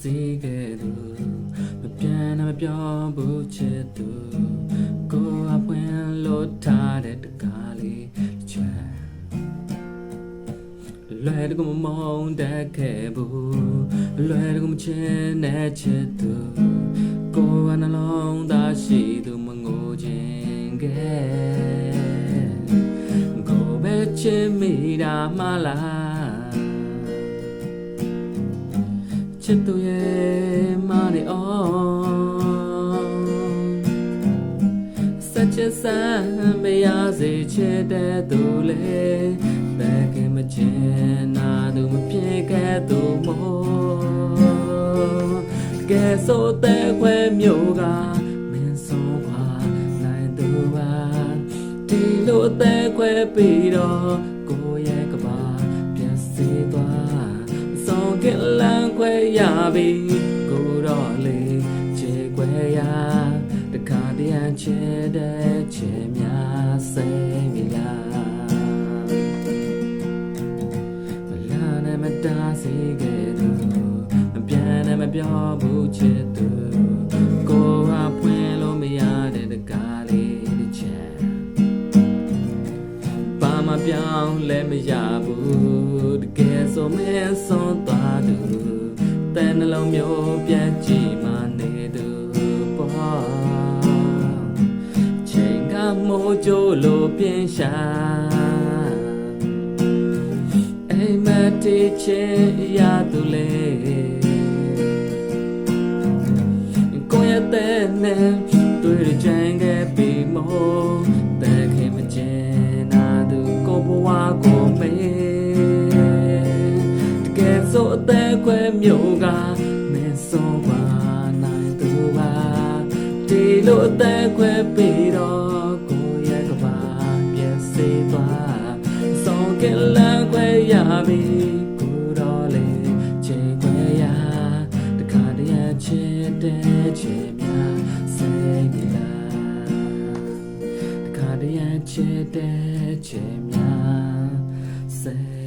စီခဲ့သူမပြန်မပြောဘူးချစ်သူကိုအဖွင့်လို့ထားတဲ့တကားလေးချွဲလွယ်တကူမမောင်းတတ်ခဲ့ဘူးလွယ်တကူမချင်တဲ့ချစ်သူကိုယ်နှလုံးသားရှိသူမငိုခြင်းခဲ့ကိုယ်ပဲချစ်မိတာမလားချစ်သူရဲ့မနေအောင်စัจจะစမ်းမရစေချစ်တဲ့သူလေဘယ်ကမှချင်နာသူမဖြစ်ခဲ့သူမို့ကဲဆိုတဲ့ခွဲမျိုးကမင်းဆုံးခွာနိုင်သူပါဒီလိုတဲ့ခွဲပြီးတော့ကိုရဲ့ကပါပြန်စီသွားဆုံးကလန်ခွဲရပြီကိုတော့လေချေခွဲရတခါတည်းချေတဲ့ချေများစိတ်ကမလာနဲ့မတားစီခဲ့သူမပြန်နဲ့မပြောဘူးချစ်သူကိုဟာဖွင့်လို့မရတဲ့တကားလေးတစ်ချက်ဘာမှပြောင်းလဲမရဘူးတကယ်ဆိုမင်းဆုံးသွားသူတဲ့နှလုံးမျိုးပြန်ကြည့်မှနေသူပေါ့ချိန်ကမိုးကြိုးလိုပြင်းရှာအိမ်မက်တီချေရသူလေကိုရတဲ့နဲ့တွေ့တဲ့ကြမ်းခဲ့ပြီးမို့တဲ့ခင်မချင်နာသူကိုဘဝကိုမေးတကယ်ဆိုအသက်ခွဲမျိုးကမင်းဆုံးပါနိုင်သူပါဒီလိုအသက်ခွဲပြီးတော့ကိုရဲ့ကပါပြည့်စေသွားဆုံးကလန်ခွဲရပြီကိုတော့လေချေခွဲရတခါတည်းချစ်တဲ့ချေများစိတ်ကတခါတည်းချစ်တဲ့ချေများစိတ်